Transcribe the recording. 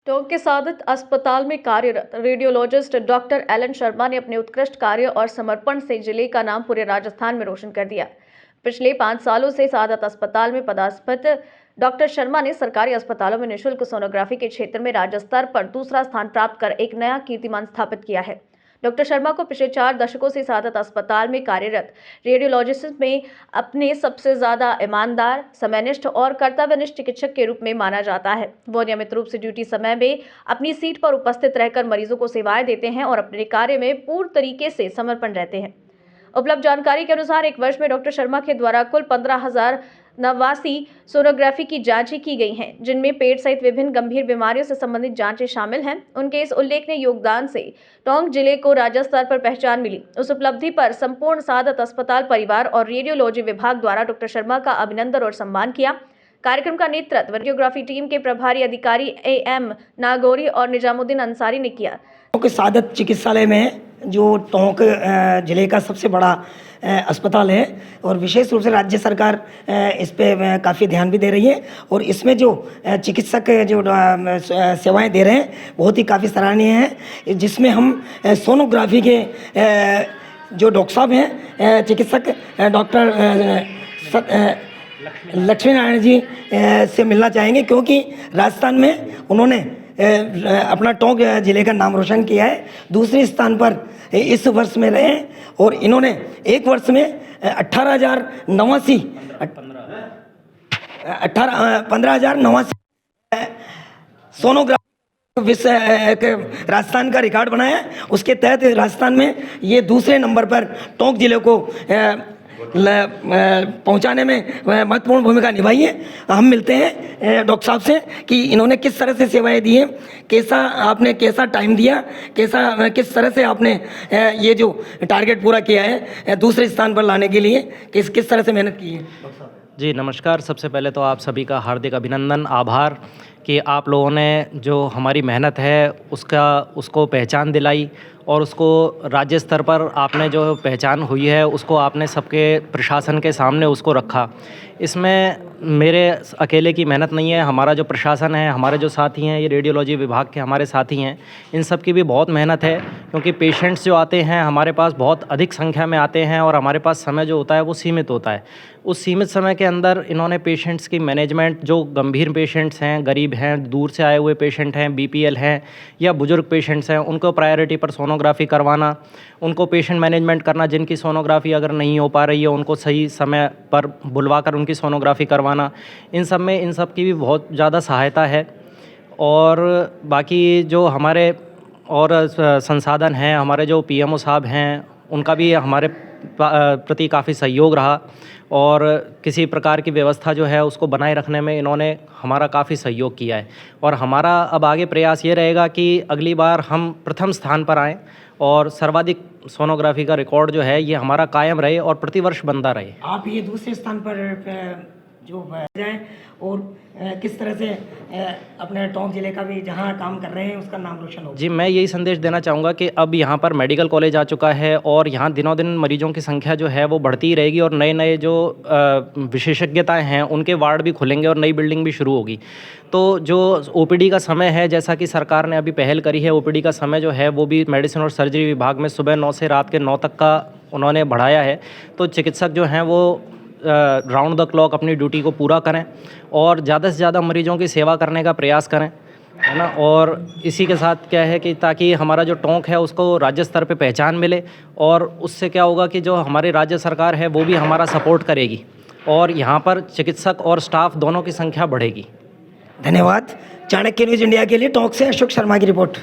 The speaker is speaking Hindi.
टोंक के सादत अस्पताल में कार्यरत रेडियोलॉजिस्ट डॉक्टर एलन शर्मा ने अपने उत्कृष्ट कार्य और समर्पण से जिले का नाम पूरे राजस्थान में रोशन कर दिया। पिछले 5 सालों से सादत अस्पताल में पदस्थापित डॉक्टर शर्मा ने सरकारी अस्पतालों में निःशुल्क सोनोग्राफी के क्षेत्र में राज्य स्तर पर दूसरा स्थान प्राप्त कर एक नया कीर्तिमान स्थापित किया है। डॉक्टर शर्मा को पिछले 4 दशकों से सादत अस्पताल में कार्यरत रेडियोलॉजिस्ट में अपने सबसे ज्यादा ईमानदार, समयनिष्ठ और कर्तव्यनिष्ठ चिकित्सक के रूप में माना जाता है। वो नियमित रूप से ड्यूटी समय में अपनी सीट पर उपस्थित रहकर मरीजों को सेवाएं देते हैं और अपने कार्य में पूर्ण तरीके से समर्पण रहते हैं। उपलब्ध जानकारी के अनुसार एक वर्ष में डॉक्टर शर्मा के द्वारा कुल 15,089 सोनोग्राफी की जांचें की गई हैं, जिनमें पेट सहित विभिन्न गंभीर बीमारियों से संबंधित जांचें शामिल हैं। उनके इस उल्लेखनीय योगदान से टोंक जिले को राज्य स्तर पर पहचान मिली। उस उपलब्धि पर संपूर्ण सादत अस्पताल परिवार और रेडियोलॉजी विभाग द्वारा डॉक्टर शर्मा का अभिनंदन और सम्मान किया। कार्यक्रम का नेतृत्व रेडियोग्राफी टीम के प्रभारी अधिकारी AM नागौरी और निजामुद्दीन अंसारी ने किया। टोंक सादत चिकित्सालय में जो टोंक जिले का सबसे बड़ा अस्पताल है और विशेष रूप से राज्य सरकार इस पे काफ़ी ध्यान भी दे रही है और इसमें जो चिकित्सक जो सेवाएं दे रहे हैं बहुत ही काफ़ी सराहनीय है, जिसमें हम सोनोग्राफी के जो डॉक्टर साहब हैं, चिकित्सक डॉक्टर लक्ष्मी नारायण जी से मिलना चाहेंगे, क्योंकि राजस्थान में उन्होंने अपना टोंक जिले का नाम रोशन किया है। दूसरे स्थान पर इस वर्ष में रहे और इन्होंने एक वर्ष में 15,089 सोनोग्राफी विश्व राजस्थान का रिकॉर्ड बनाया है। उसके तहत राजस्थान में ये दूसरे नंबर पर टोंक जिले को पहुंचाने में महत्वपूर्ण भूमिका निभाई है। हम मिलते हैं डॉक्टर साहब से कि इन्होंने किस तरह से सेवाएं दी हैं, कैसा टाइम दिया, किस तरह से आपने ये जो टारगेट पूरा किया है दूसरे स्थान पर लाने के लिए किस तरह से मेहनत की है। जी नमस्कार। सबसे पहले तो आप सभी का हार्दिक अभिनंदन, आभार कि आप लोगों ने जो हमारी मेहनत है उसको पहचान दिलाई और उसको राज्य स्तर पर आपने जो पहचान हुई है उसको आपने सबके प्रशासन के सामने उसको रखा। इसमें मेरे अकेले की मेहनत नहीं है, हमारा जो प्रशासन है, हमारे जो साथी हैं, ये रेडियोलॉजी विभाग के हमारे साथी हैं, इन सब की भी बहुत मेहनत है, क्योंकि पेशेंट्स जो आते हैं हमारे पास बहुत अधिक संख्या में आते हैं और हमारे पास समय जो होता है वो सीमित होता है। उस सीमित समय के अंदर इन्होंने पेशेंट्स की मैनेजमेंट, जो गंभीर पेशेंट्स हैं, गरीब हैं, दूर से आए हुए पेशेंट हैं, BPL हैं या बुजुर्ग पेशेंट्स हैं, उनको प्रायोरिटी पर सोनोग्राफी करवाना, उनको पेशेंट मैनेजमेंट करना, जिनकी सोनोग्राफी अगर नहीं हो पा रही है उनको सही समय पर बुलवा कर उनकी सोनोग्राफी करवाना, इन सब की भी बहुत ज़्यादा सहायता है। और बाकी जो हमारे और संसाधन हैं, हमारे जो PMO साहब हैं, उनका भी हमारे प्रति काफ़ी सहयोग रहा और किसी प्रकार की व्यवस्था जो है उसको बनाए रखने में इन्होंने हमारा काफ़ी सहयोग किया है। और हमारा अब आगे प्रयास ये रहेगा कि अगली बार हम प्रथम स्थान पर आएँ और सर्वाधिक सोनोग्राफी का रिकॉर्ड जो है ये हमारा कायम रहे और प्रतिवर्ष बनता रहे। आप ये दूसरे स्थान पर जो जाएं और किस तरह से अपने टोंक जिले का भी जहां काम कर रहे हैं उसका नाम रोशन हो। जी, मैं यही संदेश देना चाहूँगा कि अब यहाँ पर मेडिकल कॉलेज आ चुका है और यहाँ दिनों दिन मरीजों की संख्या जो है वो बढ़ती ही रहेगी और नए जो विशेषज्ञताएं हैं उनके वार्ड भी खुलेंगे और नई बिल्डिंग भी शुरू होगी। तो जो OPD का समय है, जैसा कि सरकार ने अभी पहल करी है, OPD का समय जो है वो भी मेडिसिन और सर्जरी विभाग में सुबह 9 से रात के 9 तक का उन्होंने बढ़ाया है। तो चिकित्सक जो हैं वो राउंड द क्लॉक अपनी ड्यूटी को पूरा करें और ज़्यादा से ज़्यादा मरीजों की सेवा करने का प्रयास करें, है ना। और इसी के साथ क्या है कि ताकि हमारा जो टोंक है उसको राज्य स्तर पे पहचान मिले और उससे क्या होगा कि जो हमारी राज्य सरकार है वो भी हमारा सपोर्ट करेगी और यहाँ पर चिकित्सक और स्टाफ दोनों की संख्या बढ़ेगी। धन्यवाद। चाणक्य न्यूज़ इंडिया के लिए टोंक से अशोक शर्मा की रिपोर्ट।